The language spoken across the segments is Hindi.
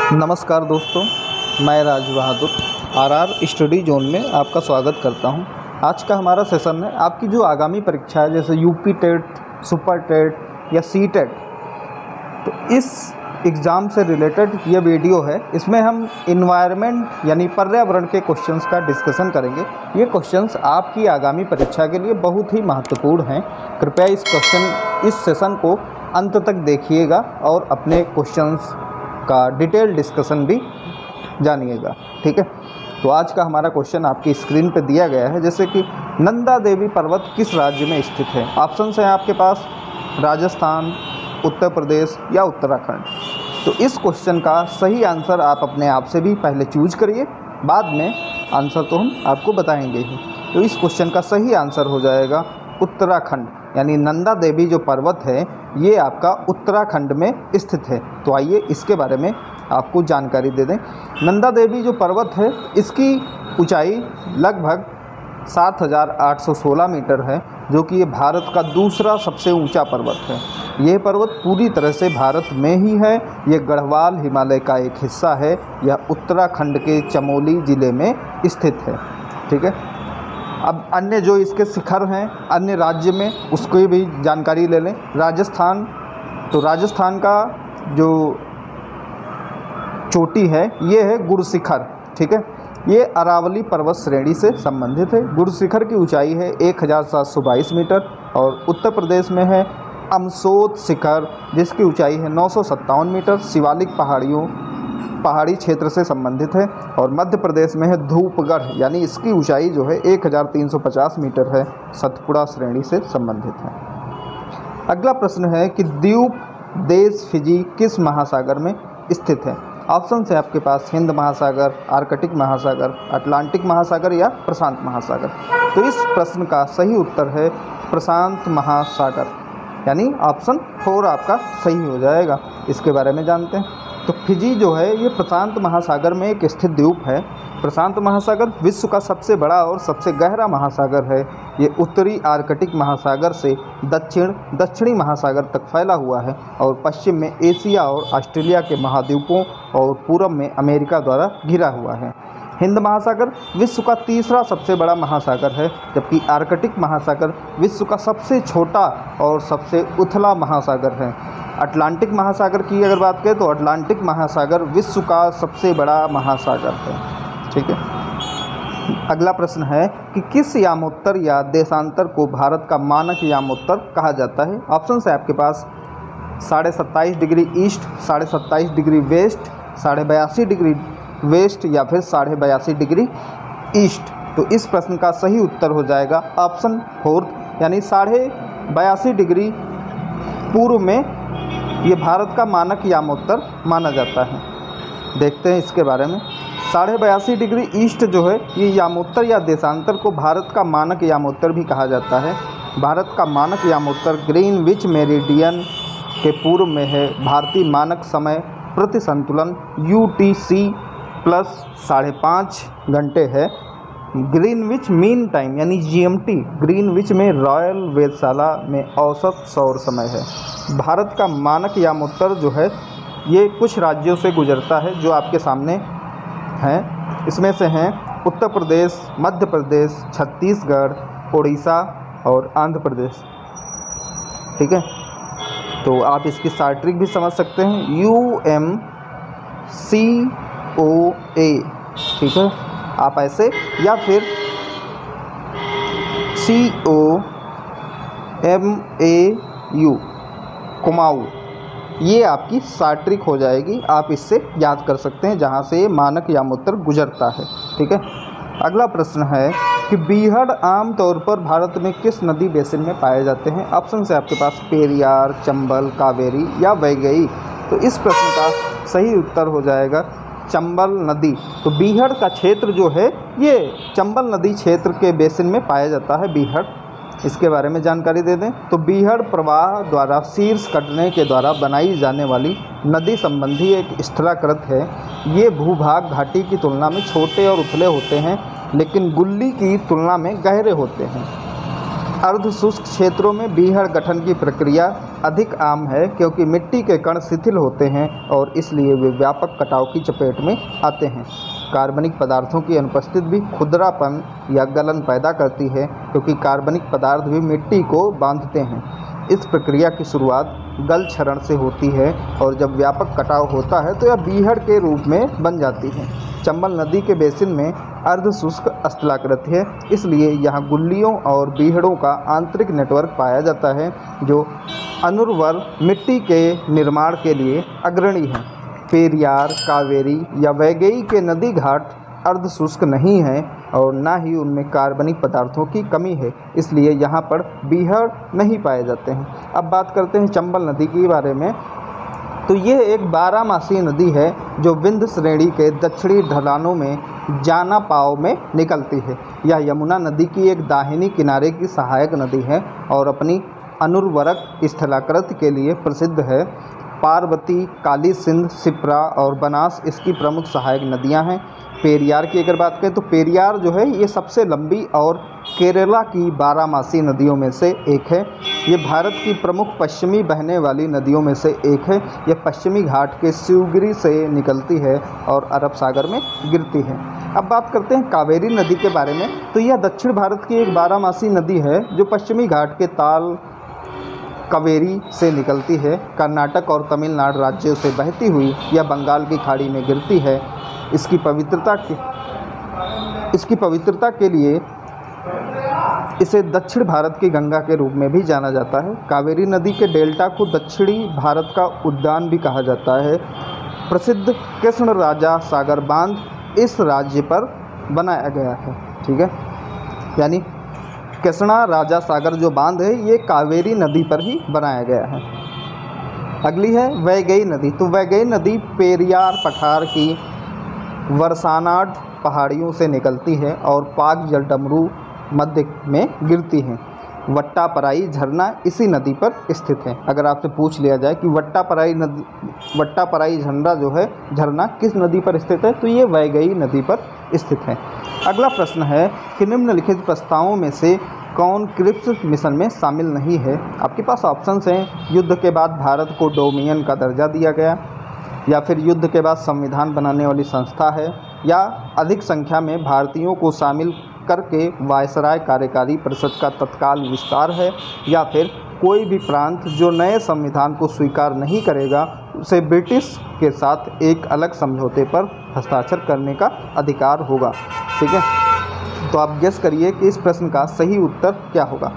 नमस्कार दोस्तों, मैं Raj Bahadur RR study zone में आपका स्वागत करता हूं। आज का हमारा सेशन है आपकी जो आगामी परीक्षा है, जैसे यूपी टेट, सुपर टेट या सी टेट। तो इस एग्ज़ाम से रिलेटेड ये वीडियो है। इसमें हम इन्वायरमेंट यानी पर्यावरण के क्वेश्चंस का डिस्कशन करेंगे। ये क्वेश्चंस आपकी आगामी परीक्षा के लिए बहुत ही महत्वपूर्ण हैं। कृपया इस सेशन को अंत तक देखिएगा और अपने क्वेश्चंस का डिटेल डिस्कशन भी जानिएगा, ठीक है। तो आज का हमारा क्वेश्चन आपकी स्क्रीन पे दिया गया है, जैसे कि नंदा देवी पर्वत किस राज्य में स्थित है। ऑप्शंस हैं आपके पास राजस्थान, उत्तर प्रदेश या उत्तराखंड। तो इस क्वेश्चन का सही आंसर आप अपने आप से भी पहले चूज करिए, बाद में आंसर तो हम आपको बताएंगे ही। तो इस क्वेश्चन का सही आंसर हो जाएगा उत्तराखंड, यानी नंदा देवी जो पर्वत है ये आपका उत्तराखंड में स्थित है। तो आइए इसके बारे में आपको जानकारी दे दें। नंदा देवी जो पर्वत है इसकी ऊंचाई लगभग 7,816 मीटर है, जो कि ये भारत का दूसरा सबसे ऊंचा पर्वत है। यह पर्वत पूरी तरह से भारत में ही है। ये गढ़वाल हिमालय का एक हिस्सा है। यह उत्तराखंड के चमोली ज़िले में स्थित है, ठीक है। अब अन्य जो इसके शिखर हैं अन्य राज्य में, उसकी भी जानकारी ले लें। राजस्थान, तो राजस्थान का जो चोटी है ये है गुरशिखर, ठीक है। ये अरावली पर्वत श्रेणी से संबंधित है। गुरशिखर की ऊंचाई है 1,722 मीटर। और उत्तर प्रदेश में है अमसोत शिखर, जिसकी ऊंचाई है 957 मीटर। शिवालिक पहाड़ी क्षेत्र से संबंधित है। और मध्य प्रदेश में है धूपगढ़, यानी इसकी ऊंचाई जो है 1,350 मीटर है, सतपुड़ा श्रेणी से संबंधित है। अगला प्रश्न है कि द्वीप देश फिजी किस महासागर में स्थित है। ऑप्शन है आपके पास हिंद महासागर, आर्कटिक महासागर, अटलांटिक महासागर या प्रशांत महासागर। तो इस प्रश्न का सही उत्तर है प्रशांत महासागर, यानी ऑप्शन 4 आपका सही हो जाएगा। इसके बारे में जानते हैं। तो फिजी जो है ये प्रशांत महासागर में एक स्थित द्वीप है। प्रशांत महासागर विश्व का सबसे बड़ा और सबसे गहरा महासागर है। ये उत्तरी आर्कटिक महासागर से दक्षिणी महासागर तक फैला हुआ है और पश्चिम में एशिया और ऑस्ट्रेलिया के महाद्वीपों और पूरब में अमेरिका द्वारा घिरा हुआ है। हिंद महासागर विश्व का तीसरा सबसे बड़ा महासागर है, जबकि आर्कटिक महासागर विश्व का सबसे छोटा और सबसे उथला महासागर है। अटलांटिक महासागर की अगर बात करें तो अटलांटिक महासागर विश्व का सबसे बड़ा महासागर है, ठीक है। अगला प्रश्न है कि किस यामोत्तर या देशांतर को भारत का मानक यामोत्तर कहा जाता है। ऑप्शन है आपके पास 27.5 degree east, 27.5 degree west, 82.5 degree west या फिर 82.5 डिग्री ईस्ट। तो इस प्रश्न का सही उत्तर हो जाएगा ऑप्शन 4, यानी 82.5 डिग्री पूर्व में ये भारत का मानक यामोत्तर माना जाता है। देखते हैं इसके बारे में। 82.5 डिग्री ईस्ट जो है ये यामोत्तर या देशांतर को भारत का मानक यामोत्तर भी कहा जाता है। भारत का मानक यामोत्तर ग्रीनविच मेरिडियन के पूर्व में है। भारतीय मानक समय प्रति संतुलन UTC प्लस 5.5 घंटे है। ग्रीनविच मीन टाइम यानी GMT ग्रीनविच में रॉयल वेधशाला में औसत सौर समय है। भारत का मानक यामोत्तर जो है ये कुछ राज्यों से गुजरता है जो आपके सामने हैं। इसमें से हैं उत्तर प्रदेश, मध्य प्रदेश, छत्तीसगढ़, उड़ीसा और आंध्र प्रदेश, ठीक है। तो आप इसकी शॉर्ट ट्रिक भी समझ सकते हैं, UMCOA, ठीक है। आप ऐसे या फिर COMAU कुमाऊं, ये आपकी शॉर्ट ट्रिक हो जाएगी। आप इससे याद कर सकते हैं जहाँ से ये मानक यामोत्तर गुजरता है, ठीक है। अगला प्रश्न है कि बीहड़ आम तौर पर भारत में किस नदी बेसिन में पाए जाते हैं। ऑप्शन है आपके पास पेरियार, चंबल, कावेरी या वैगई। तो इस प्रश्न का सही उत्तर हो जाएगा चंबल नदी। तो बीहड़ का क्षेत्र जो है ये चंबल नदी क्षेत्र के बेसिन में पाया जाता है बीहड़। इसके बारे में जानकारी दे दें तो बीहड़ प्रवाह द्वारा शीर्ष कटने के द्वारा बनाई जाने वाली नदी संबंधी एक स्थलाकृत है। ये भूभाग घाटी की तुलना में छोटे और उथले होते हैं, लेकिन गुल्ली की तुलना में गहरे होते हैं। अर्ध शुष्क क्षेत्रों में बीहड़ गठन की प्रक्रिया अधिक आम है क्योंकि मिट्टी के कण शिथिल होते हैं और इसलिए वे व्यापक कटाव की चपेट में आते हैं। कार्बनिक पदार्थों की अनुपस्थिति भी खुरदरापन या गलन पैदा करती है क्योंकि कार्बनिक पदार्थ भी मिट्टी को बांधते हैं। इस प्रक्रिया की शुरुआत गल क्षरण से होती है और जब व्यापक कटाव होता है तो यह बीहड़ के रूप में बन जाती है। चंबल नदी के बेसिन में अर्ध शुष्क स्थलाकृति है, इसलिए यहाँ गुल्लियों और बीहड़ों का आंतरिक नेटवर्क पाया जाता है जो अनुर्वर मिट्टी के निर्माण के लिए अग्रणी है। पेरियार, कावेरी या वैगई के नदी घाट अर्ध शुष्क नहीं हैं और न ही उनमें कार्बनिक पदार्थों की कमी है, इसलिए यहाँ पर बीहड़ नहीं पाए जाते हैं। अब बात करते हैं चंबल नदी के बारे में। तो यह एक 12मासी नदी है जो विंध्य श्रेणी के दक्षिणी ढलानों में जानापाव में निकलती है। यह यमुना नदी की एक दाहिनी किनारे की सहायक नदी है और अपनी अनुर्वरक स्थलाकृति के लिए प्रसिद्ध है। पार्वती, काली सिंध, शिप्रा और बनास इसकी प्रमुख सहायक नदियां हैं। पेरियार की अगर बात करें तो पेरियार जो है ये सबसे लंबी और केरला की 12मासी नदियों में से एक है। ये भारत की प्रमुख पश्चिमी बहने वाली नदियों में से एक है। यह पश्चिमी घाट के शिवगिरी से निकलती है और अरब सागर में गिरती है। अब बात करते हैं कावेरी नदी के बारे में। तो यह दक्षिण भारत की एक 12मासी नदी है जो पश्चिमी घाट के ताल कावेरी से निकलती है। कर्नाटक और तमिलनाडु राज्यों से बहती हुई यह बंगाल की खाड़ी में गिरती है। इसकी पवित्रता के लिए इसे दक्षिण भारत की गंगा के रूप में भी जाना जाता है। कावेरी नदी के डेल्टा को दक्षिणी भारत का उद्यान भी कहा जाता है। प्रसिद्ध कृष्ण राजा सागर बांध इस राज्य पर बनाया गया है। ठीक है, यानी कृष्णा राजा सागर जो बांध है ये कावेरी नदी पर ही बनाया गया है। अगली है वैगई नदी। तो वैगई नदी पेरियार पठार की वर्सानाड पहाड़ियों से निकलती है और पाक जलडमरू मध्य में गिरती है। वट्टापराई झरना इसी नदी पर स्थित है। अगर आपसे पूछ लिया जाए कि वट्टापराई झरना किस नदी पर स्थित है, तो ये वैगई नदी पर स्थित है। अगला प्रश्न है कि निम्नलिखित प्रस्तावों में से कौन क्रिप्स मिशन में शामिल नहीं है। आपके पास ऑप्शंस हैं, युद्ध के बाद भारत को डोमिनियन का दर्जा दिया गया, या फिर युद्ध के बाद संविधान बनाने वाली संस्था है, या अधिक संख्या में भारतीयों को शामिल करके वायसराय कार्यकारी परिषद का तत्काल विस्तार है, या फिर कोई भी प्रांत जो नए संविधान को स्वीकार नहीं करेगा उसे ब्रिटिश के साथ एक अलग समझौते पर हस्ताक्षर करने का अधिकार होगा। ठीक है, तो आप गेस करिए कि इस प्रश्न का सही उत्तर क्या होगा।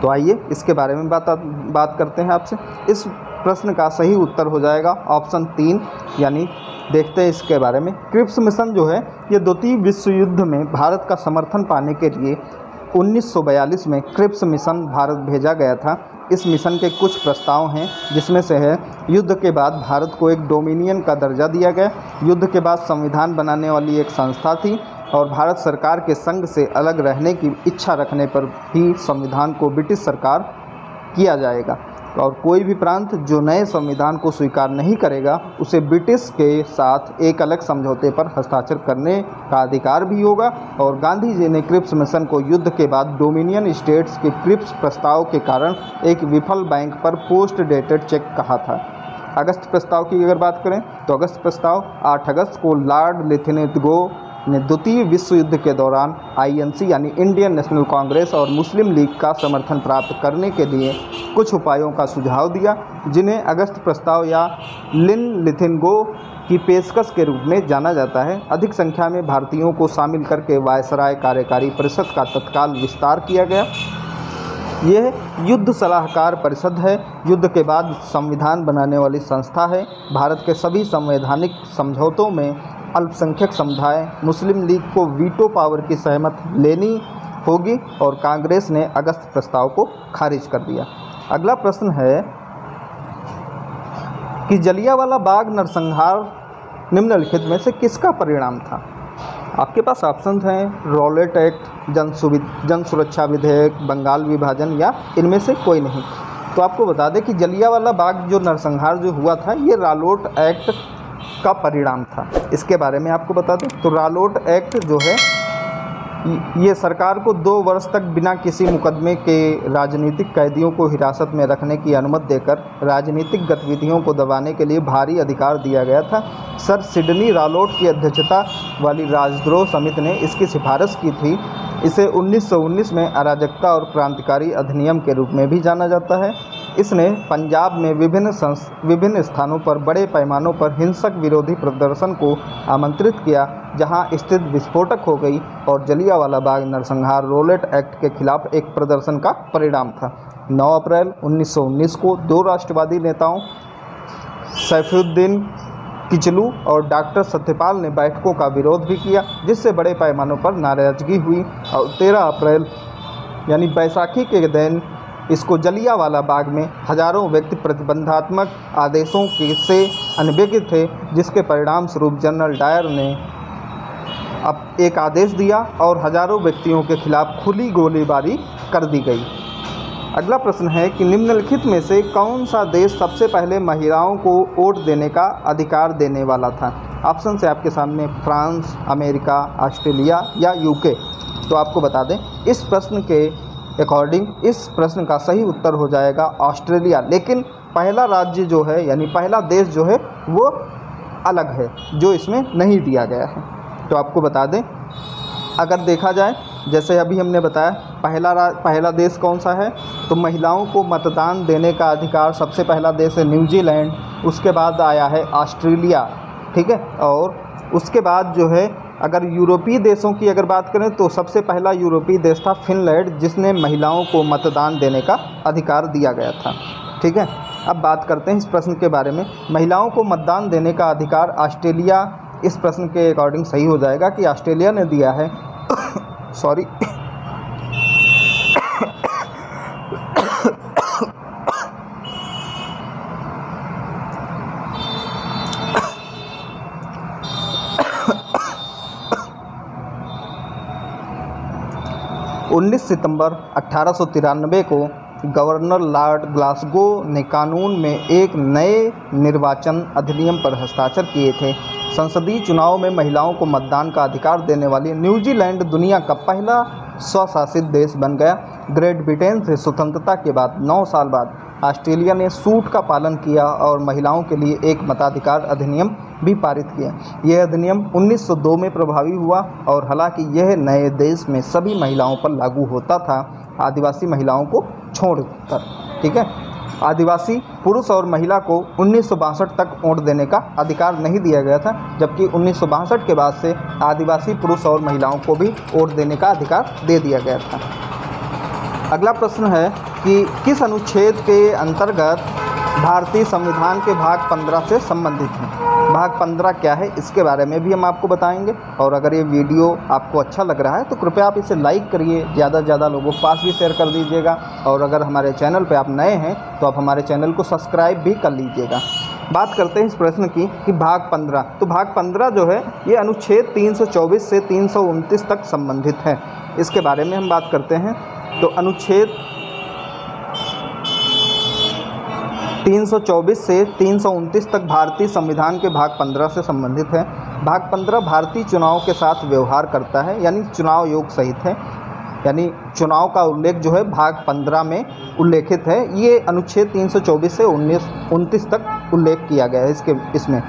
तो आइए इसके बारे में बात करते हैं आपसे। इस प्रश्न का सही उत्तर हो जाएगा ऑप्शन 3, यानी देखते हैं इसके बारे में। क्रिप्स मिशन जो है ये द्वितीय विश्व युद्ध में भारत का समर्थन पाने के लिए 1942 में क्रिप्स मिशन भारत भेजा गया था। इस मिशन के कुछ प्रस्ताव हैं जिसमें से है युद्ध के बाद भारत को एक डोमिनियन का दर्जा दिया गया। युद्ध के बाद संविधान बनाने वाली एक संस्था थी और भारत सरकार के संघ से अलग रहने की इच्छा रखने पर ही संविधान को ब्रिटिश सरकार किया जाएगा, और कोई भी प्रांत जो नए संविधान को स्वीकार नहीं करेगा उसे ब्रिटिश के साथ एक अलग समझौते पर हस्ताक्षर करने का अधिकार भी होगा। और गांधी जी ने क्रिप्स मिशन को युद्ध के बाद डोमिनियन स्टेट्स के क्रिप्स प्रस्ताव के कारण एक विफल बैंक पर पोस्ट डेटेड चेक कहा था। अगस्त प्रस्ताव की अगर बात करें तो अगस्त प्रस्ताव 8 अगस्त को लॉर्ड लिथेनेगो ने द्वितीय विश्व युद्ध के दौरान INC यानी इंडियन नेशनल कांग्रेस और मुस्लिम लीग का समर्थन प्राप्त करने के लिए कुछ उपायों का सुझाव दिया, जिन्हें अगस्त प्रस्ताव या लिथेनेगो की पेशकश के रूप में जाना जाता है। अधिक संख्या में भारतीयों को शामिल करके वायसराय कार्यकारी परिषद का तत्काल विस्तार किया गया। यह युद्ध सलाहकार परिषद है, युद्ध के बाद संविधान बनाने वाली संस्था है। भारत के सभी संवैधानिक समझौतों में अल्पसंख्यक समुदाय मुस्लिम लीग को वीटो पावर की सहमति लेनी होगी और कांग्रेस ने अगस्त प्रस्ताव को खारिज कर दिया। अगला प्रश्न है कि जलियांवाला बाग नरसंहार निम्नलिखित में से किसका परिणाम था। आपके पास ऑप्शन हैं रॉलेट एक्ट, जन सुरक्षा विधेयक, बंगाल विभाजन, या इनमें से कोई नहीं। तो आपको बता दें कि जलियांवाला बाग जो नरसंहार जो हुआ था ये रॉलेट एक्ट का परिणाम था। इसके बारे में आपको बता दें तो रॉलेट एक्ट जो है ये सरकार को 2 वर्ष तक बिना किसी मुकदमे के राजनीतिक कैदियों को हिरासत में रखने की अनुमति देकर राजनीतिक गतिविधियों को दबाने के लिए भारी अधिकार दिया गया था। सर सिडनी रालोट की अध्यक्षता वाली राजद्रोह समिति ने इसकी सिफारिश की थी। इसे 1919 में अराजकता और क्रांतिकारी अधिनियम के रूप में भी जाना जाता है। इसने पंजाब में विभिन्न स्थानों पर बड़े पैमानों पर हिंसक विरोधी प्रदर्शन को आमंत्रित किया, जहां स्थिति विस्फोटक हो गई और जलियांवाला बाग नरसंहार रोलेट एक्ट के खिलाफ एक प्रदर्शन का परिणाम था। 9 अप्रैल 1919 को 2 राष्ट्रवादी नेताओं सैफुद्दीन किचलू और डॉक्टर सत्यपाल ने बैठकों का विरोध भी किया, जिससे बड़े पैमानों पर नाराजगी हुई और 13 अप्रैल यानी बैसाखी के दिन इसको जलियांवाला बाग में हजारों व्यक्ति प्रतिबंधात्मक आदेशों से अनभिज्ञ थे, जिसके परिणाम स्वरूप जनरल डायर ने अब एक आदेश दिया और हजारों व्यक्तियों के खिलाफ खुली गोलीबारी कर दी गई। अगला प्रश्न है कि निम्नलिखित में से कौन सा देश सबसे पहले महिलाओं को वोट देने का अधिकार देने वाला था? ऑप्शन से आपके सामने फ्रांस, अमेरिका, ऑस्ट्रेलिया या यूके। तो आपको बता दें इस प्रश्न के अकॉर्डिंग इस प्रश्न का सही उत्तर हो जाएगा ऑस्ट्रेलिया। लेकिन पहला राज्य जो है यानी पहला देश जो है वो अलग है, जो इसमें नहीं दिया गया है। तो आपको बता दें अगर देखा जाए जैसे अभी हमने बताया पहला देश कौन सा है, तो महिलाओं को मतदान देने का अधिकार सबसे पहला देश है न्यूजीलैंड, उसके बाद आया है ऑस्ट्रेलिया, ठीक है। और उसके बाद जो है अगर यूरोपीय देशों की अगर बात करें तो सबसे पहला यूरोपीय देश था फिनलैंड, जिसने महिलाओं को मतदान देने का अधिकार दिया गया था, ठीक है। अब बात करते हैं इस प्रश्न के बारे में। महिलाओं को मतदान देने का अधिकार ऑस्ट्रेलिया इस प्रश्न के अकॉर्डिंग सही हो जाएगा कि ऑस्ट्रेलिया ने दिया है सॉरी 19 सितंबर 1893 को गवर्नर लॉर्ड ग्लासगो ने कानून में एक नए निर्वाचन अधिनियम पर हस्ताक्षर किए थे। संसदीय चुनाव में महिलाओं को मतदान का अधिकार देने वाली न्यूजीलैंड दुनिया का पहला स्वशासित देश बन गया। ग्रेट ब्रिटेन से स्वतंत्रता के बाद 9 साल बाद ऑस्ट्रेलिया ने सूट का पालन किया और महिलाओं के लिए एक मताधिकार अधिनियम भी पारित किया। यह अधिनियम 1902 में प्रभावी हुआ और हालांकि यह नए देश में सभी महिलाओं पर लागू होता था, आदिवासी महिलाओं को छोड़कर, ठीक है। आदिवासी पुरुष और महिला को 1962 तक वोट देने का अधिकार नहीं दिया गया था, जबकि 1962 के बाद से आदिवासी पुरुष और महिलाओं को भी वोट देने का अधिकार दे दिया गया था। अगला प्रश्न है कि किस अनुच्छेद के अंतर्गत भारतीय संविधान के भाग 15 से संबंधित है। भाग 15 क्या है इसके बारे में भी हम आपको बताएंगे। और अगर ये वीडियो आपको अच्छा लग रहा है तो कृपया आप इसे लाइक करिए, ज़्यादा से ज़्यादा लोगों के पास भी शेयर कर दीजिएगा। और अगर हमारे चैनल पर आप नए हैं तो आप हमारे चैनल को सब्सक्राइब भी कर लीजिएगा। बात करते हैं इस प्रश्न की कि भाग 15, तो भाग 15 जो है ये अनुच्छेद 324 से 329 तक संबंधित है। इसके बारे में हम बात करते हैं। तो अनुच्छेद 324 से 329 तक भारतीय संविधान के भाग 15 से संबंधित है। भाग 15 भारतीय चुनाव के साथ व्यवहार करता है, यानी चुनाव योग सहित है, यानी चुनाव का उल्लेख जो है भाग 15 में उल्लेखित है। ये अनुच्छेद 324 से 29 तक उल्लेख किया गया है। इसमें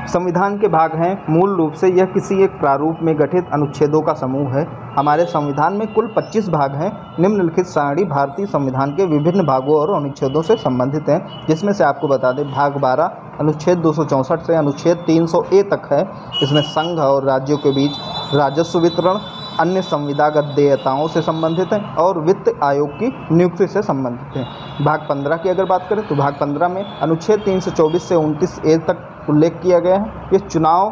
संविधान के भाग हैं। मूल रूप से यह किसी एक प्रारूप में गठित अनुच्छेदों का समूह है। हमारे संविधान में कुल 25 भाग हैं। निम्नलिखित सारणी भारतीय संविधान के विभिन्न भागों और अनुच्छेदों से संबंधित हैं, जिसमें से आपको बता दें भाग 12 अनुच्छेद 264 से अनुच्छेद 300A तक है। इसमें संघ और राज्यों के बीच राजस्व वितरण, अन्य संविदागत देयताओं से संबंधित है और वित्त आयोग की नियुक्ति से संबंधित है। भाग 15 की अगर बात करें तो भाग 15 में अनुच्छेद 324 से 29A तक उल्लेख किया गया है। ये चुनाव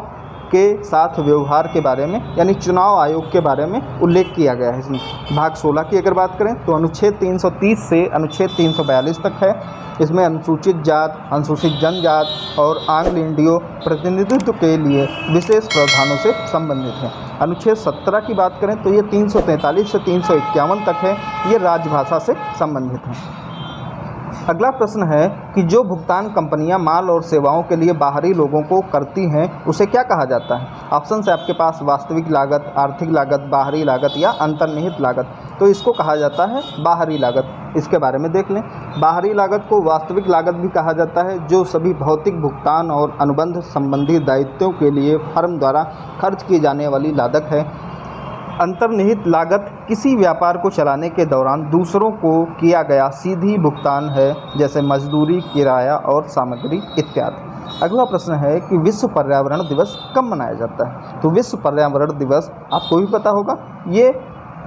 के साथ व्यवहार के बारे में, यानी चुनाव आयोग के बारे में उल्लेख किया गया है इसमें। भाग 16 की अगर बात करें तो अनुच्छेद 330 से अनुच्छेद 342 तक है। इसमें अनुसूचित जात, अनुसूचित जनजात और आंग्ल इंडियो प्रतिनिधित्व के लिए विशेष प्रावधानों से संबंधित है। अनुच्छेद 17 की बात करें तो ये 343 से 351 तक है। ये राजभाषा से संबंधित है। अगला प्रश्न है कि जो भुगतान कंपनियां माल और सेवाओं के लिए बाहरी लोगों को करती हैं उसे क्या कहा जाता है। ऑप्शन है आपके पास वास्तविक लागत, आर्थिक लागत, बाहरी लागत या अंतर्निहित लागत। तो इसको कहा जाता है बाहरी लागत। इसके बारे में देख लें। बाहरी लागत को वास्तविक लागत भी कहा जाता है, जो सभी भौतिक भुगतान और अनुबंध संबंधी दायित्वों के लिए फर्म द्वारा खर्च की जाने वाली लागत है। अंतर्निहित लागत किसी व्यापार को चलाने के दौरान दूसरों को किया गया सीधी भुगतान है, जैसे मजदूरी, किराया और सामग्री इत्यादि। अगला प्रश्न है कि विश्व पर्यावरण दिवस कब मनाया जाता है। तो विश्व पर्यावरण दिवस आपको भी पता होगा, ये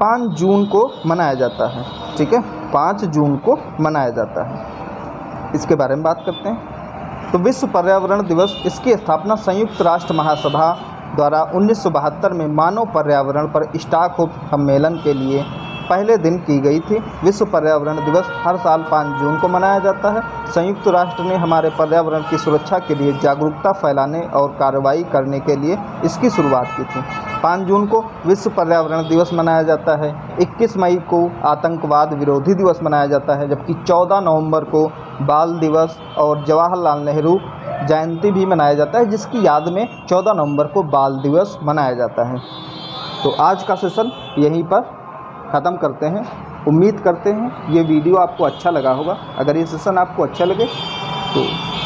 5 जून को मनाया जाता है। ठीक है, 5 जून को मनाया जाता है। इसके बारे में बात करते हैं। तो विश्व पर्यावरण दिवस, इसकी स्थापना संयुक्त राष्ट्र महासभा द्वारा 1972 में मानव पर्यावरण पर स्टॉकहोम सम्मेलन के लिए पहले दिन की गई थी। विश्व पर्यावरण दिवस हर साल 5 जून को मनाया जाता है। संयुक्त राष्ट्र ने हमारे पर्यावरण की सुरक्षा के लिए जागरूकता फैलाने और कार्रवाई करने के लिए इसकी शुरुआत की थी। 5 जून को विश्व पर्यावरण दिवस मनाया जाता है। 21 मई को आतंकवाद विरोधी दिवस मनाया जाता है, जबकि 14 नवंबर को बाल दिवस और जवाहरलाल नेहरू जयंती भी मनाया जाता है, जिसकी याद में 14 नवंबर को बाल दिवस मनाया जाता है। तो आज का सेशन यहीं पर ख़त्म करते हैं। उम्मीद करते हैं ये वीडियो आपको अच्छा लगा होगा। अगर ये सेशन आपको अच्छा लगे तो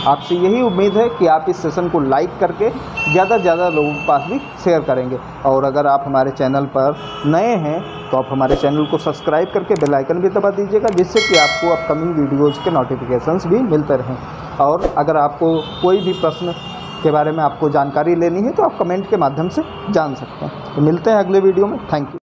आपसे यही उम्मीद है कि आप इस सेशन को लाइक करके ज़्यादा से ज़्यादा लोगों के पास भी शेयर करेंगे। और अगर आप हमारे चैनल पर नए हैं तो आप हमारे चैनल को सब्सक्राइब करके बेल आइकन भी दबा दीजिएगा, जिससे कि आपको अपकमिंग वीडियोज़ के नोटिफिकेशंस भी मिलते रहें। और अगर आपको कोई भी प्रश्न के बारे में आपको जानकारी लेनी है तो आप कमेंट के माध्यम से जान सकते हैं। तो मिलते हैं अगले वीडियो में। Thank you.